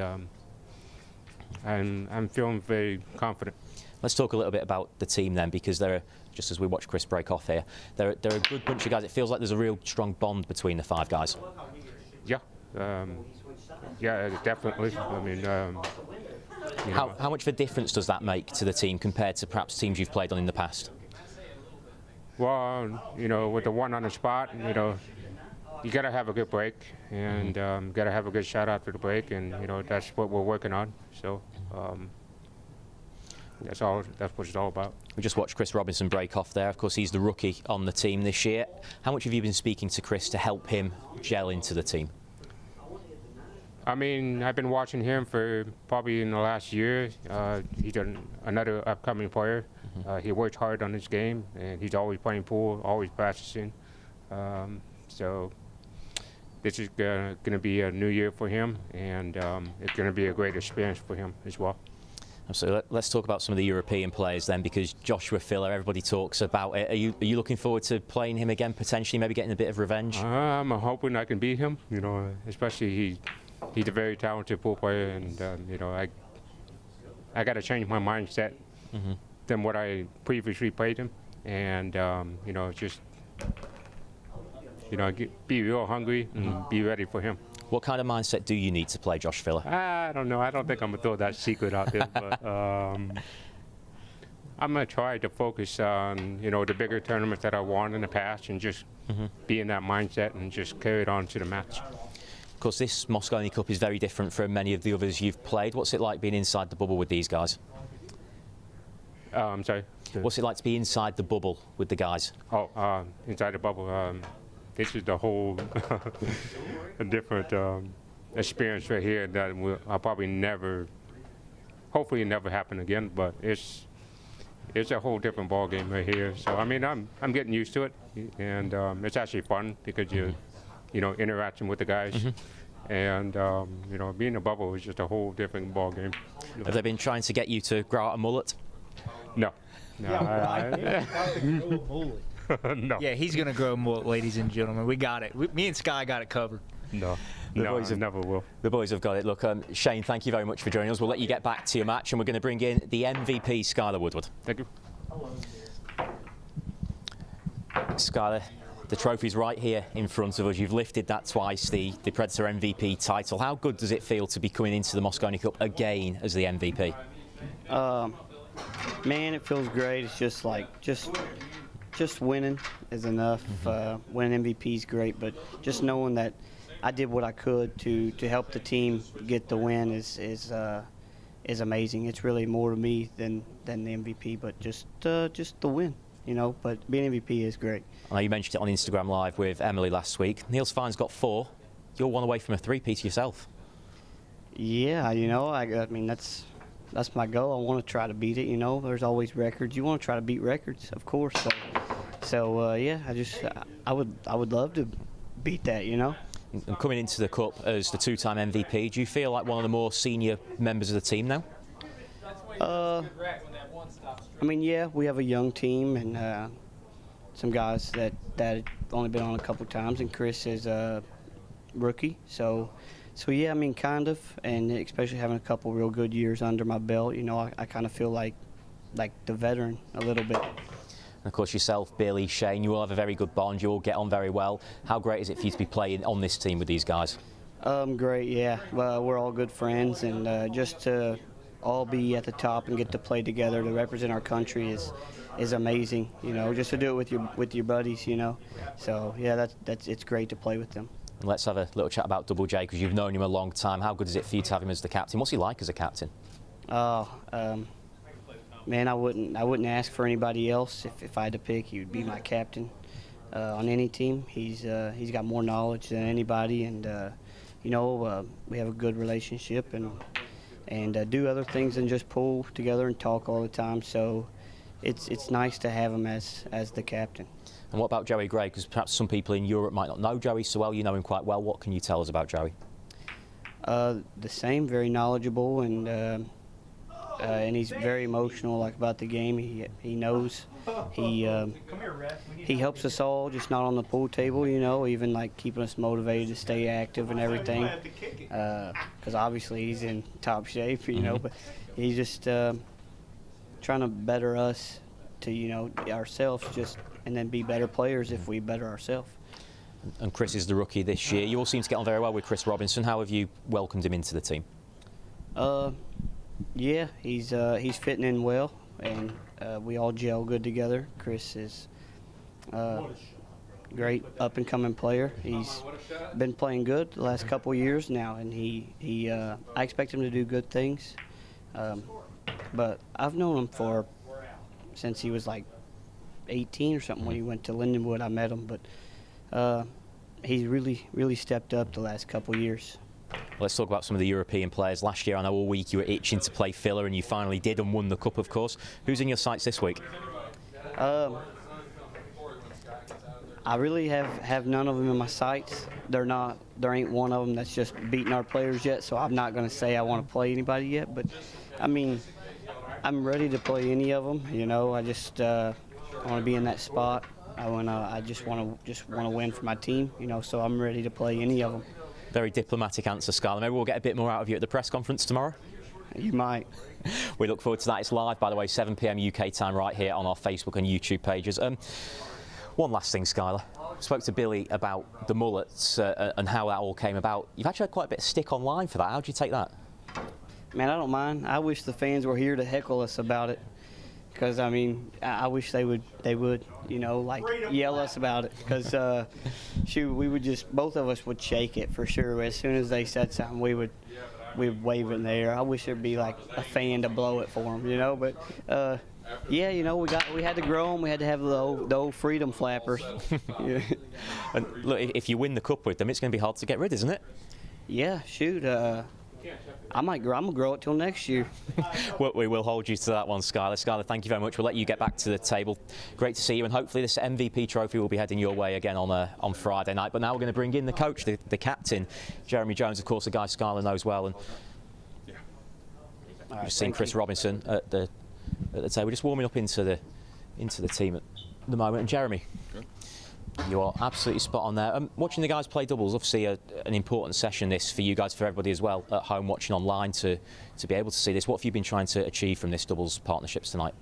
I'm feeling very confident. Let's talk a little bit about the team then, because they're, just as we watch Chris break off here, they're a good bunch of guys. It feels like there's a real strong bond between the 5 guys. Yeah. Yeah, definitely. I mean, how much of a difference does that make to the team compared to perhaps teams you've played on in the past? Well, with the one on the spot, you got to have a good break, and got to have a good shot after the break, and that's what we're working on. So that's what it's all about. We just watched Chris Robinson break off there. Of course, he's the rookie on the team this year. How much have you been speaking to Chris to help him gel into the team? I mean, I've been watching him for probably in the last year. He's another upcoming player. He works hard on his game, and he's always playing pool, always practicing. So this is going to be a new year for him, and it's going to be a great experience for him as well. So let's talk about some of the European players then, because Joshua Phillip, everybody talks about it. Are you looking forward to playing him again, potentially, maybe getting a bit of revenge? I'm hoping I can beat him, especially he's a very talented pool player, and I got to change my mindset than what I previously played him, and just be real hungry and be ready for him. What kind of mindset do you need to play Josh Phillip? I don't know. I don't think I'm gonna throw that secret out there, but I'm gonna try to focus on the bigger tournaments that I won in the past, and just be in that mindset and just carry it on to the match. Of course, this Mosconi Cup is very different from many of the others you've played. What's it like being inside the bubble with these guys? I'm sorry? What's it like to be inside the bubble with the guys? Oh, inside the bubble. This is the whole a different experience right here that I'll probably hopefully never happen again. But it's a whole different ball game right here. So I mean, I'm getting used to it, and it's actually fun because you're interacting with the guys, and being in a bubble is just a whole different ball game. Have they been trying to get you to grow out a mullet? No. No. Yeah, he's going to grow a mullet, ladies and gentlemen. We got it. Me and Sky got it covered. No, never will. The boys have got it. Look, Shane, thank you very much for joining us. We'll let you get back to your match, and we're going to bring in the MVP, Skylar Woodward. Thank you. Skylar, the trophy's right here in front of us. You've lifted that twice, the Predator MVP title. How good does it feel to be coming into the Mosconi Cup again as the MVP? Man, it feels great. It's just like just winning is enough. Winning MVP is great, but just knowing that I did what I could to help the team get the win is amazing. It's really more to me than the MVP, but just the win, But being MVP is great. I know you mentioned it on Instagram Live with Emily last week. Neil Svine's got 4. You're 1 away from a 3-peat yourself. Yeah, I mean that's my goal. I want to try to beat it. There's always records. You want to try to beat records, of course. So yeah, I would love to beat that. And coming into the Cup as the 2-time MVP, do you feel like one of the more senior members of the team now? I mean, yeah, we have a young team and some guys that have only been on a couple times, and Chris is a rookie. So yeah, I mean, kind of, and especially having a couple real good years under my belt, I kind of feel like the veteran a little bit. And of course, yourself, Billy, Shane, you all have a very good bond. You all get on very well. How great is it for you to be playing on this team with these guys? Great, yeah. Well, we're all good friends, and just to all be at the top and get to play together to represent our country is amazing. Just to do it with your buddies. So yeah, it's great to play with them. And let's have a little chat about Double J, because you've known him a long time. How good is it for you to have him as the captain? What's he like as a captain? Man, I wouldn't ask for anybody else. If I had to pick, he would be my captain on any team. He's got more knowledge than anybody, and we have a good relationship and do other things than just pull together and talk all the time. So it's nice to have him as the captain. And what about Joey Gray? Because perhaps some people in Europe might not know Joey so well. You know him quite well. What can you tell us about Joey? The same, very knowledgeable, and he's very emotional, like, about the game. He knows. He helps us all, just not on the pool table, you know, even like keeping us motivated to stay active and everything. Because obviously he's in top shape, you know, but he's just trying to better us to, you know, ourselves, and then be better players if we better ourselves. And Chris is the rookie this year. You all seem to get on very well with Chris Robinson. How have you welcomed him into the team? Yeah, he's fitting in well, and we all gel good together. Chris is great up-and-coming player. He's been playing good the last couple of years now, and I expect him to do good things. But I've known him since he was like 18 or something when he went to Lindenwood. I met him, but he's really stepped up the last couple of years. Let's talk about some of the European players. Last year, I know all week you were itching to play Phillip, and you finally did and won the Cup, of course. Who's in your sights this week? I really have none of them in my sights. There ain't one of them that's just beating our players yet, so I'm not going to say I want to play anybody yet. But, I mean, I'm ready to play any of them. You know, I just want to be in that spot. I just want to win for my team. You know, so I'm ready to play any of them. Very diplomatic answer, Skylar. Maybe we'll get a bit more out of you at the press conference tomorrow. You might. We look forward to that. It's live, by the way, 7 p.m. UK time, right here on our Facebook and YouTube pages. One last thing, Skylar. I spoke to Billy about the mullets and how that all came about. You've actually had quite a bit of stick online for that. How do you take that? Man, I don't mind. I wish the fans were here to heckle us about it. Because, I mean, I wish they would, you know, like, yell us about it. Because, shoot, we would both of us would shake it for sure. As soon as they said something, we'd wave it in the air. I wish there'd be, like, a fan to blow it for them, you know. But, yeah, you know, we had to grow them. We had to have the old freedom flappers. Yeah. And look, if you win the Cup with them, it's going to be hard to get rid, isn't it? Yeah, shoot. I'm gonna grow it till next year. Well, we will hold you to that one, Skylar. Skylar, thank you very much. We'll let you get back to the table. Great to see you, and hopefully this MVP trophy will be heading your way again on Friday night. But now we're going to bring in the coach, the captain, Jeremy Jones, of course, a guy Skylar knows well. And All right, you've seen Chris Robinson at the table, just warming up into the team at the moment. And Jeremy, good. You are absolutely spot on there. Watching the guys play doubles, obviously an important session this for you guys, for everybody as well at home watching online to be able to see this. What have you been trying to achieve from this doubles partnerships tonight?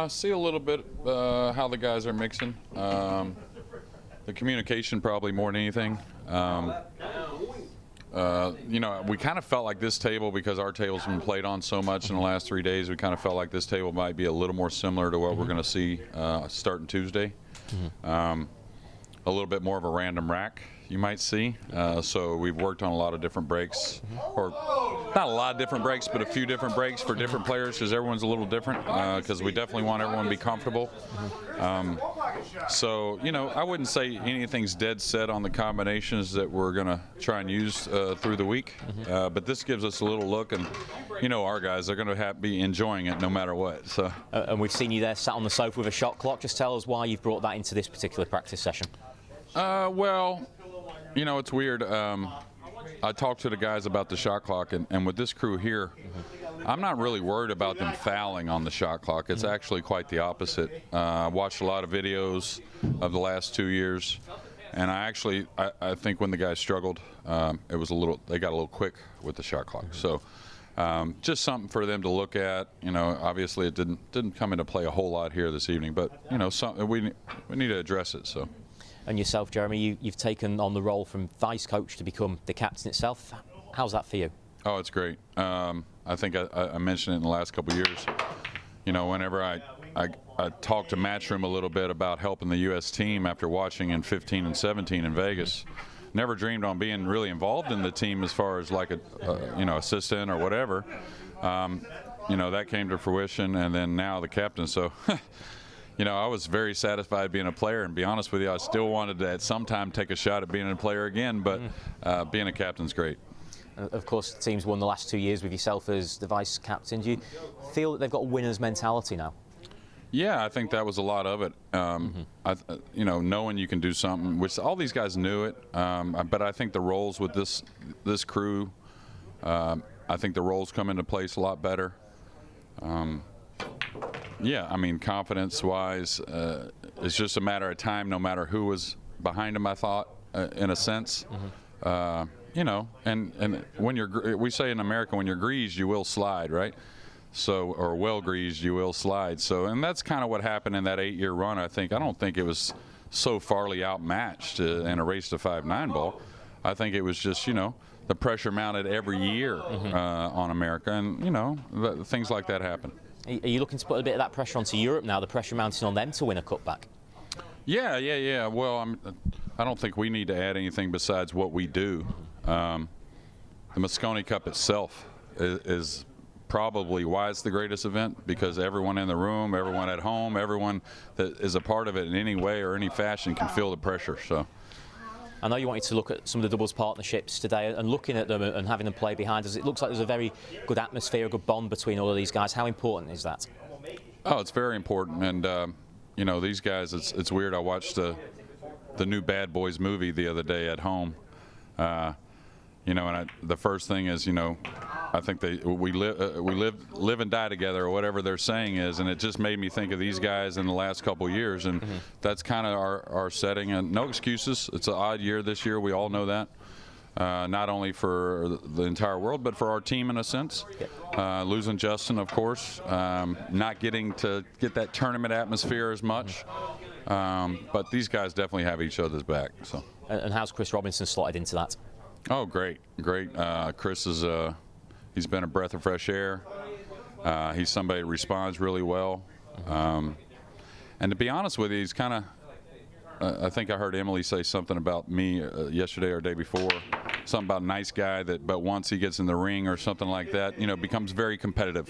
See a little bit how the guys are mixing. The communication probably more than anything. You know, we kind of felt like this table, because our table's been played on so much in the last 3 days, we kind of felt like this table might be a little more similar to what we're going to see starting Tuesday. A little bit more of a random rack, you might see. So we've worked on a lot of different breaks, or not a lot of different breaks, but a few different breaks for different players, because everyone's a little different, because we definitely want everyone to be comfortable. So, you know, I wouldn't say anything's dead set on the combinations that we're going to try and use through the week, but this gives us a little look, and, you know, our guys are going to be enjoying it no matter what. So. And we've seen you there sat on the sofa with a shot clock. Just tell us why you've brought that into this particular practice session. Well, you know, it's weird. I talked to the guys about the shot clock, and with this crew here, I'm not really worried about them fouling on the shot clock. It's actually quite the opposite. I watched a lot of videos of the last 2 years, and I think when the guys struggled, they got a little quick with the shot clock. So just something for them to look at. You know, obviously it didn't come into play a whole lot here this evening, but, you know, we need to address it. So. And yourself, Jeremy, you've taken on the role from vice coach to become the captain itself. How's that for you? Oh, it's great. I think I mentioned it in the last couple of years. You know, whenever I talked to Matchroom a little bit about helping the U.S. team after watching in 15 and 17 in Vegas, never dreamed on being really involved in the team as far as like a you know, assistant or whatever. You know, that came to fruition, and then now the captain. So. You know, I was very satisfied being a player, and to be honest with you, I still wanted to at some time take a shot at being a player again, but being a captain's great. Of course, the team's won the last 2 years with yourself as the vice captain. Do you feel that they've got a winner's mentality now? Yeah, I think that was a lot of it. You know, knowing you can do something, which all these guys knew it, but I think the roles with this crew I think the roles come into place a lot better. Yeah, I mean, confidence-wise, it's just a matter of time, no matter who was behind him, I thought, in a sense. You know, and when we say in America, when you're greased, you will slide, right? So, or well greased, you will slide. So, and that's kind of what happened in that 8-year run, I think. I don't think it was so farly outmatched in a race to 5-9 ball. I think it was just, you know, the pressure mounted every year on America, and, you know, things like that happen. Are you looking to put a bit of that pressure onto Europe now, the pressure mounting on them to win a cutback? Yeah. Well, I don't think we need to add anything besides what we do. The Mosconi Cup itself is probably why it's the greatest event, because everyone in the room, everyone at home, everyone that is a part of it in any way or any fashion can feel the pressure. So, I know you wanted to look at some of the doubles partnerships today, and looking at them and having them play behind us, it looks like there's a very good atmosphere, a good bond between all of these guys. How important is that? Oh, it's very important, and you know, these guys, it's weird. I watched the new Bad Boys movie the other day at home. You know, and the first thing is, you know, I think we live and die together, or whatever their saying is, and it just made me think of these guys in the last couple of years, and that's kind of our setting. And no excuses. It's an odd year this year. We all know that. Not only for the entire world, but for our team in a sense. Losing Justin, of course, not getting to get that tournament atmosphere as much. But these guys definitely have each other's back. So. And how's Chris Robinson slotted into that? Oh, great. Chris is he's been a breath of fresh air. He's somebody that responds really well. And to be honest with you, he's kind of, I think I heard Emily say something about me yesterday or day before, something about a nice guy but once he gets in the ring or something like that, you know, becomes very competitive.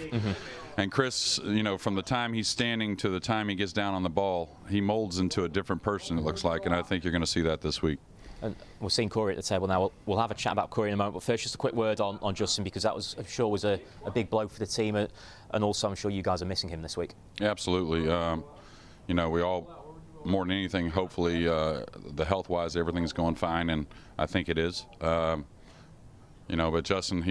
And Chris, you know, from the time he's standing to the time he gets down on the ball, he molds into a different person, it looks like, and I think you're going to see that this week. And we're seeing Corey at the table now. We'll have a chat about Corey in a moment, but first just a quick word on Justin, because that was, I'm sure, was a big blow for the team, and also I'm sure you guys are missing him this week. Absolutely. You know, we all, more than anything, hopefully the health-wise, everything's going fine, and I think it is. You know, but Justin,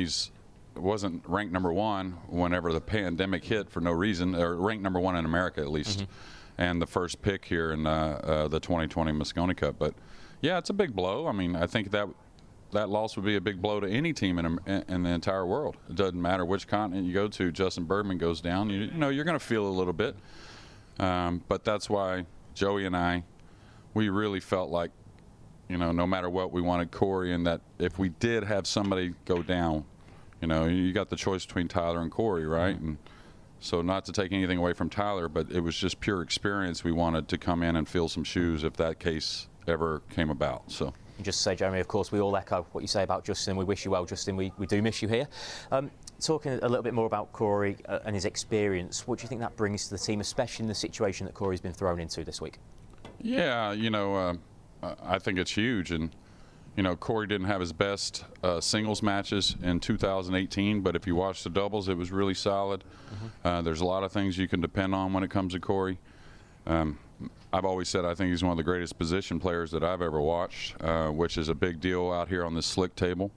wasn't ranked #1 whenever the pandemic hit for no reason, or ranked #1 in America at least, and the first pick here in the 2020 Mosconi Cup. But yeah, it's a big blow. I mean, I think that loss would be a big blow to any team in the entire world. It doesn't matter which continent you go to. Justin Birdman goes down. You know, you're going to feel a little bit. But that's why Joey and I, we really felt like, you know, no matter what, we wanted Corey, and that if we did have somebody go down, you know, you got the choice between Tyler and Corey, right? And so, not to take anything away from Tyler, but it was just pure experience. We wanted to come in and fill some shoes if that case ever came about. So. Just to say, Jeremy, of course, we all echo what you say about Justin. We wish you well, Justin. We do miss you here. Talking a little bit more about Corey and his experience, what do you think that brings to the team, especially in the situation that Corey's been thrown into this week? Yeah, you know, I think it's huge. And, you know, Corey didn't have his best singles matches in 2018, but if you watch the doubles, it was really solid. There's a lot of things you can depend on when it comes to Corey. I've always said I think he's one of the greatest position players that I've ever watched, which is a big deal out here on this slick table.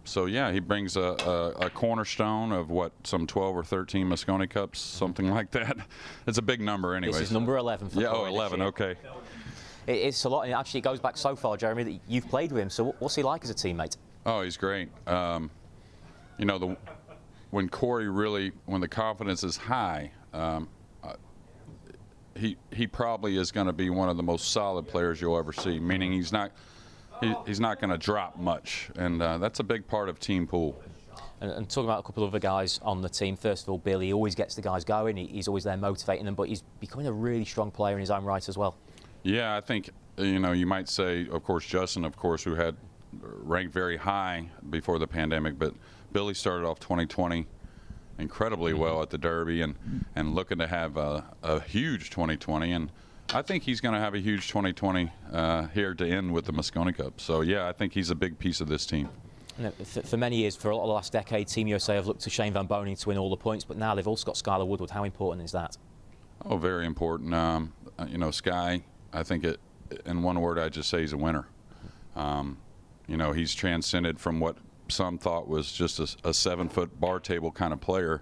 So yeah, he brings a cornerstone of what, some 12 or 13 Mosconi Cups, something like that. It's a big number, anyways. This is number 11 for Corey. 11. Okay. It's a lot, and actually it goes back so far, Jeremy, that you've played with him. So what's he like as a teammate? Oh, he's great. You know, when the confidence is high, he probably is going to be one of the most solid players you'll ever see. Meaning he's not going to drop much, and that's a big part of team pool. And talking about a couple of other guys on the team, first of all, Billy, he always gets the guys going. He's always there motivating them, but he's becoming a really strong player in his own right as well. Yeah, I think, you know, you might say, of course, Justin, of course, who had ranked very high before the pandemic, but Billy started off 2020 incredibly well at the Derby, and looking to have a huge 2020, and I think he's going to have a huge 2020 here to end with the Mosconi Cup. So yeah, I think he's a big piece of this team. For many years, for a lot of the last decade, Team USA have looked to Shane Van Boning to win all the points, but now they've also got Skylar Woodward. How important is that? Oh, very important. You know, Sky, I think in one word, I'd just say he's a winner. You know, he's transcended from what some thought was just a 7-foot bar table kind of player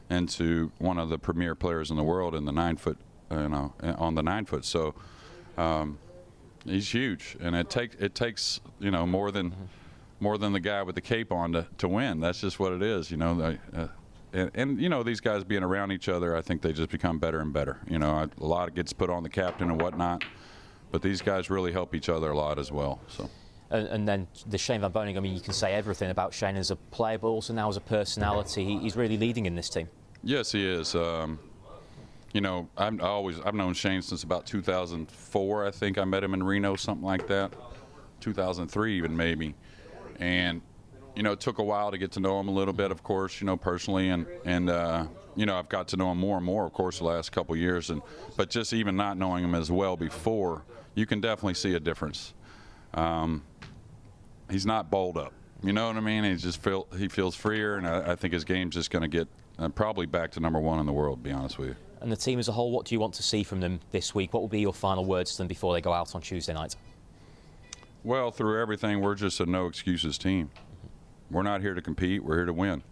into one of the premier players in the world in the 9-foot, on the 9-foot. So he's huge, and it takes more than the guy with the cape on to win. That's just what it is, And these guys being around each other, I think they just become better and better. A lot gets put on the captain and whatnot, but these guys really help each other a lot as well. So. And then the Shane Van Boening, I mean, you can say everything about Shane as a player, but also now as a personality. He's really leading in this team. Yes, he is. I've known Shane since about 2004. I think I met him in Reno, something like that. 2003 even maybe. And it took a while to get to know him a little bit, of course, personally, and I've got to know him more and more, of course, the last couple of years. But just even not knowing him as well before, you can definitely see a difference. He's not balled up, you know what I mean? He feels freer, and I think his game's just going to get probably back to #1 in the world, to be honest with you. And the team as a whole, what do you want to see from them this week? What will be your final words to them before they go out on Tuesday night? Well, through everything, we're just a no excuses team. We're not here to compete. We're here to win.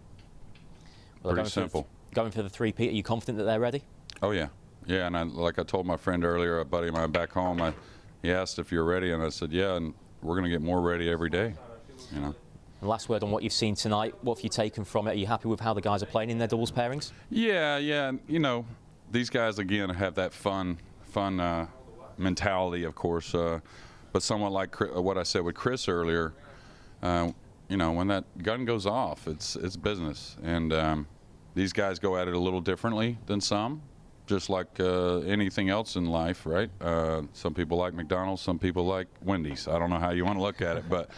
Well, pretty simple. Going for the three-peat, are you confident that they're ready? Oh, yeah. Yeah, and like I told my friend earlier, a buddy of mine back home, he asked if you're ready, and I said, yeah, and we're going to get more ready every day, And last word on what you've seen tonight. What have you taken from it? Are you happy with how the guys are playing in their doubles pairings? Yeah. These guys, again, have that fun mentality, of course. But somewhat like what I said with Chris earlier, when that gun goes off, it's business. And these guys go at it a little differently than some, just like anything else in life, right? Some people like McDonald's, some people like Wendy's. I don't know how you want to look at it, but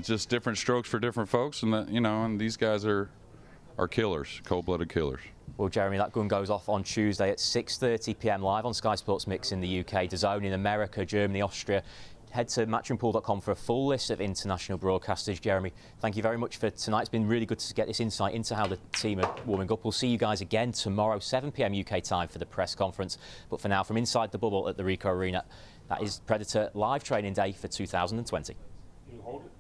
just different strokes for different folks. And and these guys are killers, cold-blooded killers. Well, Jeremy, that gun goes off on Tuesday at 6:30 p.m. live on Sky Sports Mix in the UK, DAZN in America, Germany, Austria. Head to matchroompool.com for a full list of international broadcasters. Jeremy, thank you very much for tonight. It's been really good to get this insight into how the team are warming up. We'll see you guys again tomorrow, 7 p.m. UK time for the press conference. But for now, from inside the bubble at the Ricoh Arena, that is Predator live training day for 2020. Can you hold it?